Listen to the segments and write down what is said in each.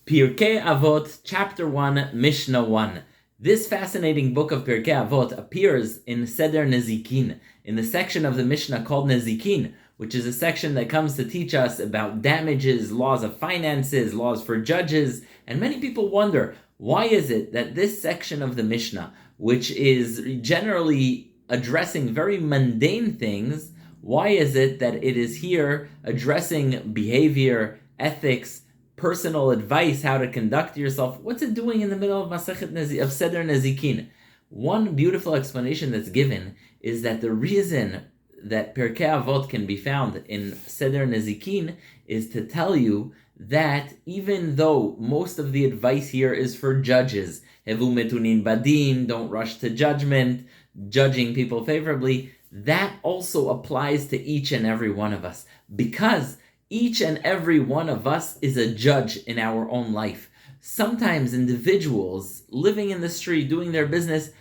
Pirkei Avot, Chapter 1, Mishna 1. This fascinating book of Pirkei Avot appears in Seder Nezikin, in the section of the Mishnah called Nezikin, which is a section that comes to teach us about damages, laws of finances, laws for judges, and many people wonder, why is it that this section of the Mishnah, which is generally addressing very mundane things, why is it that it is here addressing behavior, ethics, personal advice, how to conduct yourself? What's it doing in the middle of of Seder Nezikin? One beautiful explanation that's given is that the reason that Pirkei Avot can be found in Seder Nezikin is to tell you that even though most of the advice here is for judges, Hevu metunin badin, don't rush to judgment, judging people favorably, that also applies to each and every one of us, because each and every one of us is a judge in our own life. Sometimes individuals living in the street, doing their business,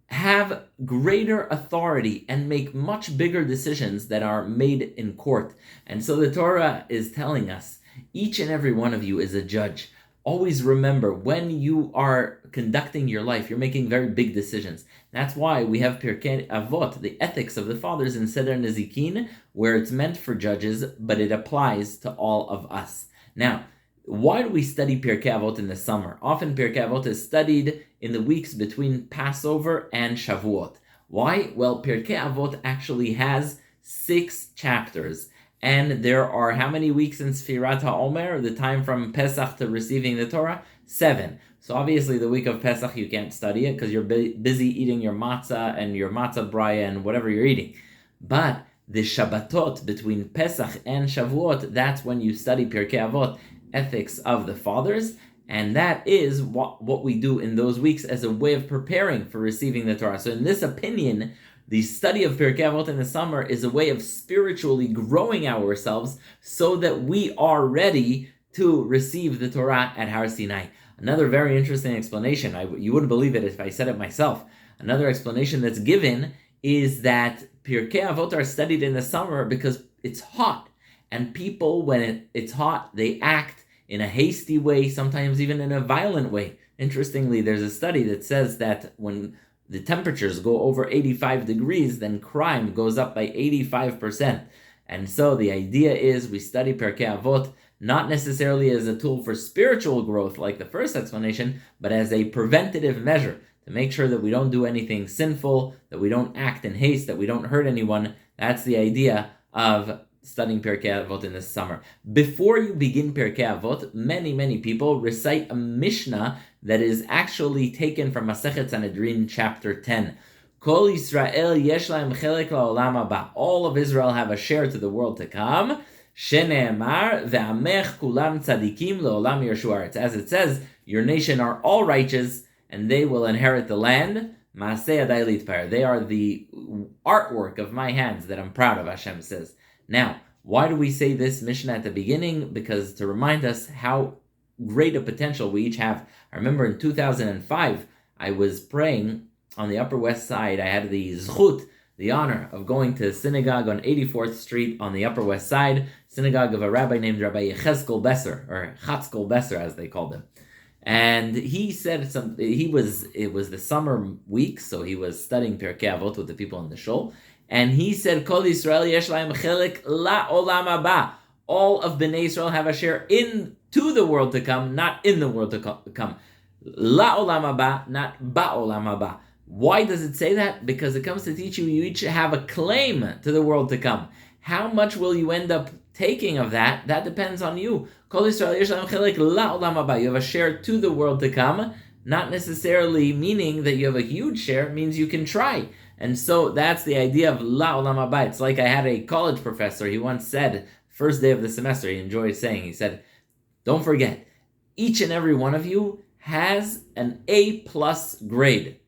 have greater authority and make much bigger decisions that are made in court. And so the Torah is telling us, each and every one of you is a judge. Always remember, when you are conducting your life, you're making very big decisions. That's why we have Pirkei Avot, the ethics of the fathers, in Seder Nezikin, where it's meant for judges, but it applies to all of us. Now, why do we study Pirkei Avot in the summer? Often Pirkei Avot is studied in the weeks between Passover and Shavuot. Why? Well, Pirkei Avot actually has 6 chapters. And there are how many weeks in Sfirat HaOmer, the time from Pesach to receiving the Torah? 7. So obviously the week of Pesach you can't study it because you're busy eating your matzah and your matzah braya and whatever you're eating. But the Shabbatot between Pesach and Shavuot, that's when you study Pirkei Avot, ethics of the fathers, and that is what we do in those weeks as a way of preparing for receiving the Torah. So in this opinion, the study of Pirkei Avot in the summer is a way of spiritually growing ourselves so that we are ready to receive the Torah at Har Sinai. Another very interesting explanation, you wouldn't believe it if I said it myself. Another explanation that's given is that Pirkei Avot are studied in the summer because it's hot. And people, when it's hot, they act in a hasty way, sometimes even in a violent way. Interestingly, there's a study that says that when the temperatures go over 85 degrees, then crime goes up by 85%. And so the idea is we study Pirkei Avot not necessarily as a tool for spiritual growth like the first explanation, but as a preventative measure to make sure that we don't do anything sinful, that we don't act in haste, that we don't hurt anyone. That's the idea of studying Pirkei Avot in the summer. Before you begin Pirkei Avot, many people recite a Mishnah that is actually taken from Masechet Sanhedrin, chapter 10. Kol Yisrael yesh lahem chelek la'olam haba. All of Israel have a share to the world to come. Shene'emar ve'amech kulam tzadikim la'olam yershu haaretz. As it says, your nation are all righteous, and they will inherit the land. Maaseh yadai litpar. They are the artwork of my hands that I'm proud of, Hashem says. Now, why do we say this Mishnah at the beginning? Because to remind us how great a potential we each have. I remember in 2005, I was praying on the Upper West Side. I had the zchut, the honor of going to a synagogue on 84th Street on the Upper West Side, synagogue of a rabbi named Rabbi Yechezkel Besser, or Chatzkel Besser as they called him. And he said it was the summer week, so he was studying Pirkei Avot with the people in the shul. And he said, Kol Yisrael yesh lahem chelek la'olam haba. All of Bnei Israel have a share into the world to come, not in the world to come. La'olam haba, not ba'olam haba. Why does it say that? Because it comes to teach you each have a claim to the world to come. How much will you end up taking of that? That depends on you. Kol Yisrael yesh lahem chelek la'olam haba. You have a share to the world to come, not necessarily meaning that you have a huge share. It means you can try. And so that's the idea of la'olam haba. It's like I had a college professor, he once said, first day of the semester, he enjoyed saying, he said, don't forget, each and every one of you has an A+ grade.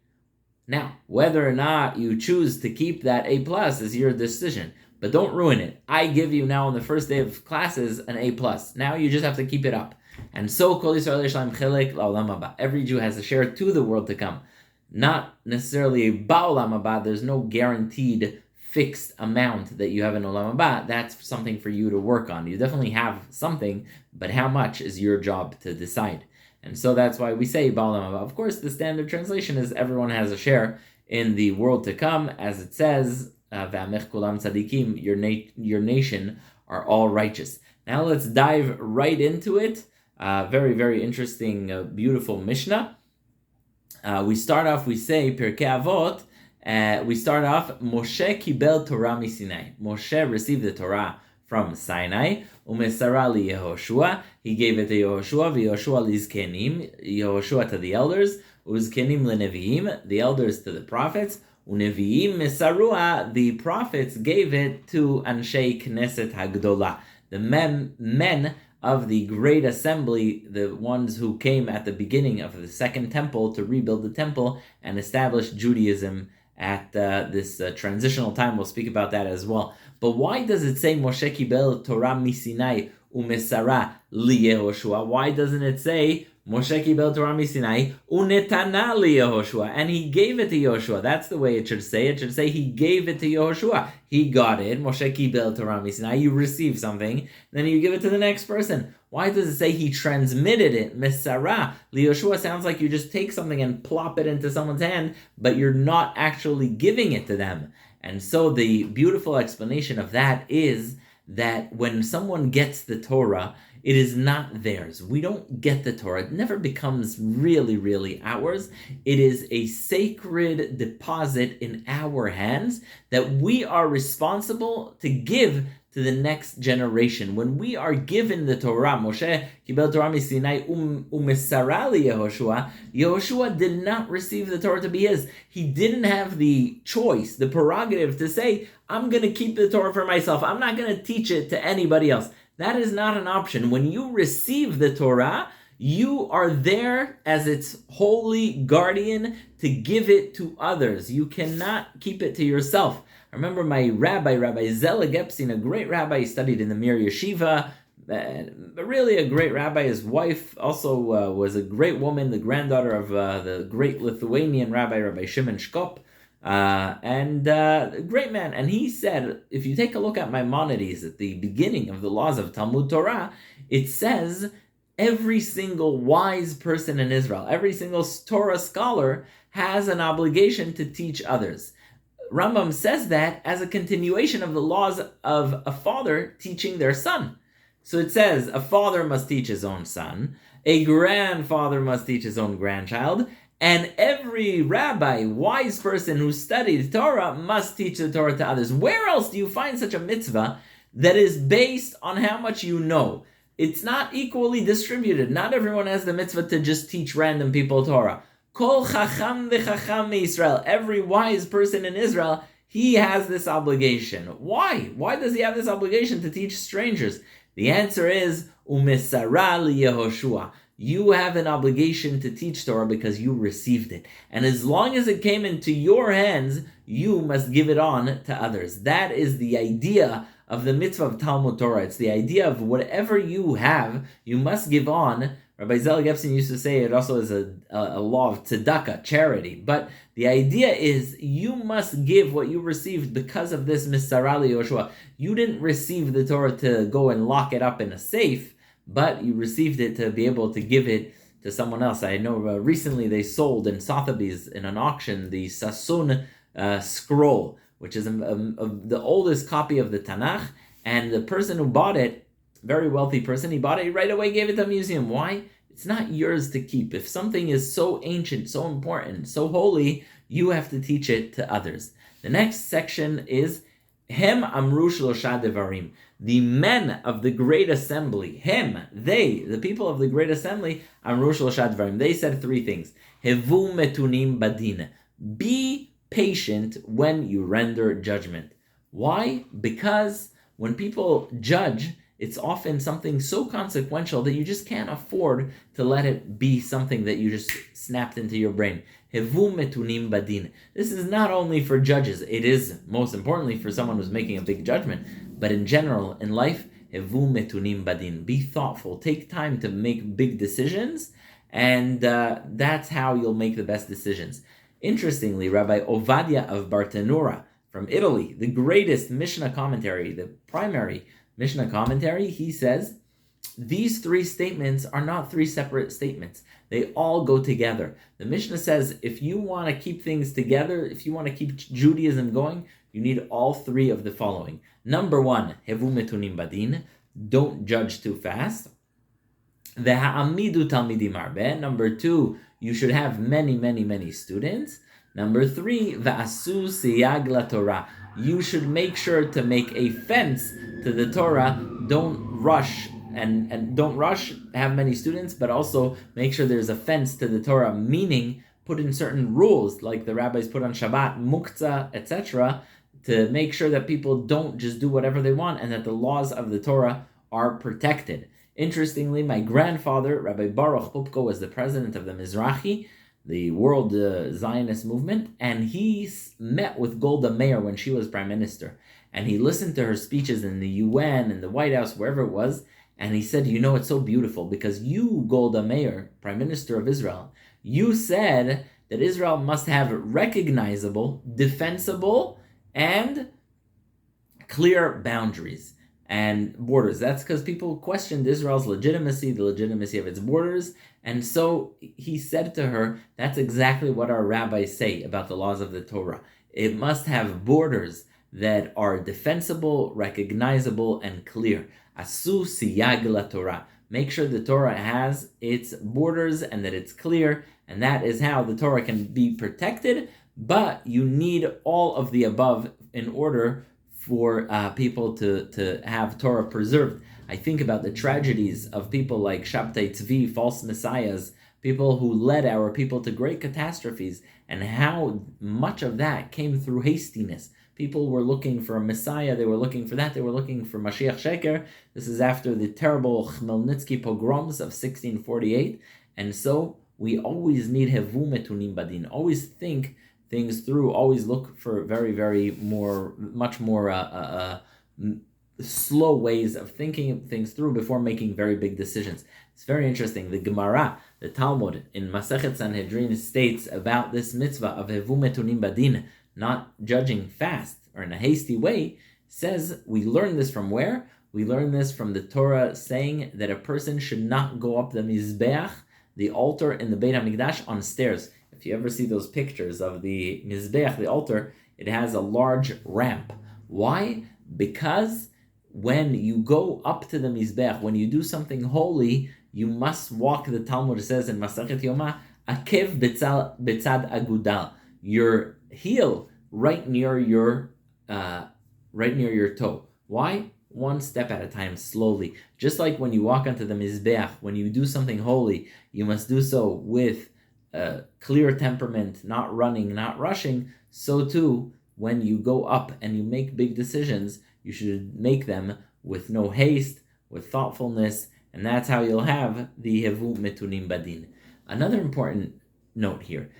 Now, whether or not you choose to keep that A+ is your decision, but don't ruin it. I give you now on the first day of classes an A+. Now you just have to keep it up. And so, Kol Yisrael yesh lahem chelek la'olam haba. Every Jew has a share to the world to come. Not necessarily ba'olam haba. There's no guaranteed fixed amount that you have in Olam Haba. That's something for you to work on. You definitely have something, but how much is your job to decide. And so that's why we say Ba'olam Haba. Of course, the standard translation is everyone has a share in the world to come, as it says, V'amech kulam tzadikim, your nation are all righteous. Now let's dive right into it. Very, very interesting, beautiful Mishnah. We start off, we say, Pirkei Avot, we start off, Moshe kibel Torah miSinai. Moshe received the Torah from Sinai, umesara li Yehoshua, he gave it to Yehoshua, v'Yehoshua lizkenim, Yehoshua to the elders, uzkenim leneviim, the elders to the prophets, uneviim mesarua, the prophets gave it to Anshei Knesset Hagdolah, the men of the great assembly, the ones who came at the beginning of the second temple to rebuild the temple and establish Judaism at this transitional time. We'll speak about that as well. But why does it say Moshe kibel Torah miSinai umesara li Yehoshua? Why doesn't it say Moshe kibel Torah miSinai unetana li Yehoshua, and he gave it to Yehoshua? That's the way it should say. It should say he gave it to Yehoshua. He got it. Moshe kibel Torah miSinai. You receive something, then you give it to the next person. Why does it say he transmitted it? Mesara li Yehoshua sounds like you just take something and plop it into someone's hand, but you're not actually giving it to them. And so the beautiful explanation of that is that when someone gets the Torah, it is not theirs. We don't get the Torah. It never becomes really, really ours. It is a sacred deposit in our hands that we are responsible to give to the next generation. When we are given the Torah, Moshe kibel Torah miSinai umesara li Yehoshua, Yehoshua did not receive the Torah to be his. He didn't have the choice, the prerogative to say, I'm going to keep the Torah for myself. I'm not going to teach it to anybody else. That is not an option. When you receive the Torah, you are there as its holy guardian to give it to others. You cannot keep it to yourself. I remember my Rabbi Zelig Epstein, a great rabbi, he studied in the Mir Yeshiva, really a great rabbi. His wife also was a great woman, the granddaughter of the great Lithuanian Rabbi Shimon Shkop, and a great man. And he said, if you take a look at Maimonides at the beginning of the laws of Talmud Torah, it says every single wise person in Israel, every single Torah scholar has an obligation to teach others. Rambam says that as a continuation of the laws of a father teaching their son. So it says a father must teach his own son, a grandfather must teach his own grandchild, and every rabbi, wise person who studies Torah must teach the Torah to others. Where else do you find such a mitzvah that is based on how much you know? It's not equally distributed. Not everyone has the mitzvah to just teach random people Torah. Kol chacham v'chacham Israel. Every wise person in Israel, he has this obligation. Why? Why does he have this obligation to teach strangers? The answer is umesara li Yehoshua. You have an obligation to teach Torah because you received it. And as long as it came into your hands, you must give it on to others. That is the idea of the mitzvah of Talmud Torah. It's the idea of whatever you have, you must give on. Rabbi Zelig Epstein used to say it also is a law of tzedakah, charity. But the idea is you must give what you received because of this Misara li Yehoshua. You didn't receive the Torah to go and lock it up in a safe, but you received it to be able to give it to someone else. I know recently they sold in Sotheby's in an auction the Sassoon scroll, which is the oldest copy of the Tanakh, and the person who bought it, very wealthy person, he bought it, he right away gave it to a museum. Why? It's not yours to keep. If something is so ancient, so important, so holy, you have to teach it to others. The next section is Hem Amru Shlosha Devarim. The men of the great assembly, they, the people of the great assembly, Amru Shlosha Devarim. They said three things. Hevu metunim badin. Be patient when you render judgment. Why? Because when people judge, it's often something so consequential that you just can't afford to let it be something that you just snapped into your brain. Hevu metunim badin. This is not only for judges. It is most importantly for someone who's making a big judgment. But in general, in life, hevu metunim badin. Be thoughtful. Take time to make big decisions, and that's how you'll make the best decisions. Interestingly, Rabbi Ovadia of Bartanura, from Italy, the greatest Mishnah commentary, the primary Mishnah commentary, he says, these three statements are not three separate statements. They all go together. The Mishnah says, if you want to keep things together, if you want to keep Judaism going, you need all three of the following. Number one, hevu metunim badin, don't judge too fast. Ve'ha'amidu talmidim arbe. Number two, you should have many students. Number three, ve'asu siyag laTorah. You should make sure to make a fence to the Torah. Don't rush and don't rush, have many students, but also make sure there's a fence to the Torah, meaning put in certain rules, like the rabbis put on Shabbat, muktzah, etc., to make sure that people don't just do whatever they want and that the laws of the Torah are protected. Interestingly, my grandfather, Rabbi Baruch Pupko, was the president of the Mizrahi, the World Zionist Movement, and he met with Golda Meir when she was prime minister. And he listened to her speeches in the UN, in the White House, wherever it was, and he said, you know, it's so beautiful because you, Golda Meir, prime minister of Israel, you said that Israel must have recognizable, defensible, and clear boundaries and borders. That's because people questioned Israel's legitimacy, the legitimacy of its borders. And so he said to her, that's exactly what our rabbis say about the laws of the Torah. It must have borders that are defensible, recognizable, and clear. Asu siyag laTorah. Make sure the Torah has its borders and that it's clear, and that is how the Torah can be protected, but you need all of the above in order for people to have Torah preserved. I think about the tragedies of people like Shabtai Tzvi, false messiahs, people who led our people to great catastrophes, and how much of that came through hastiness. People were looking for a Messiah, they were looking for that, they were looking for Mashiach Sheker. This is after the terrible Khmelnytsky pogroms of 1648, and so we always need hevu metunim badin, always think things through, always look for much more slow ways of thinking things through before making very big decisions. It's very interesting. The Gemara, the Talmud in Masechet Sanhedrin states about this mitzvah of hevu metunim badin, not judging fast or in a hasty way, says we learn this from where? We learn this from the Torah saying that a person should not go up the Mizbeach, the altar in the Beit HaMikdash, on stairs. If you ever see those pictures of the Mizbeach, the altar, it has a large ramp. Why? Because when you go up to the Mizbeach, when you do something holy, you must walk, the Talmud says in Masachet Yoma, akev betzad agudal, your heel right near your toe. Why? One step at a time, slowly. Just like when you walk onto the Mizbeach, when you do something holy, you must do so with clear temperament, not running, not rushing. So too, when you go up and you make big decisions, you should make them with no haste, with thoughtfulness, and that's how you'll have the hevu metunim badin. Another important note here.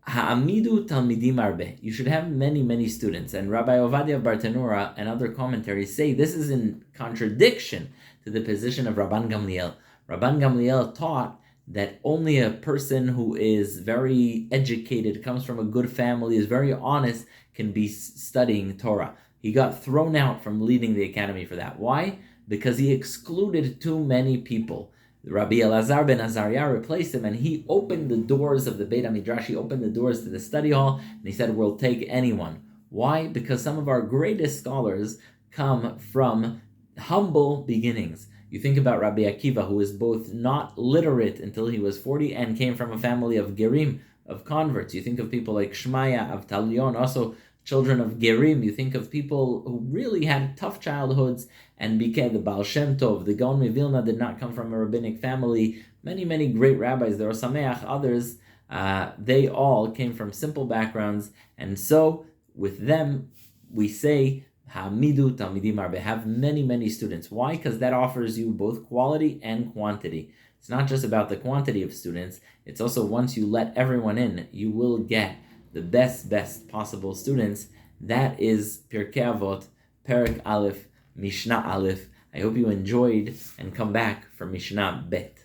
Ha'amidu talmidim arbe. You should have many students. And Rabbi Ovadia Bartenura and other commentaries say this is in contradiction to the position of Rabban Gamliel. Rabban Gamliel taught that only a person who is very educated, comes from a good family, is very honest, can be studying Torah. He got thrown out from leading the academy for that. Why? Because he excluded too many people. Rabbi Elazar ben Azariah replaced him, and he opened the doors of the Beit HaMidrash, he opened the doors to the study hall, and he said, we'll take anyone. Why? Because some of our greatest scholars come from humble beginnings. You think about Rabbi Akiva, who was both not literate until he was 40 and came from a family of Gerim, of converts. You think of people like Shmaya, of Talion, also children of Gerim. You think of people who really had tough childhoods and became the Baal Shem Tov. The Gaon Mivilna did not come from a rabbinic family. Many great rabbis, the Rosh Sameach, others, they all came from simple backgrounds. And so with them, we say, Ha'amidu talmidim arbe, have many students. Why? Because that offers you both quality and quantity. It's not just about the quantity of students. It's also once you let everyone in, you will get the best possible students. That is Pirkei Avot, Perek Aleph, Mishna Aleph. I hope you enjoyed and come back for Mishna Bet.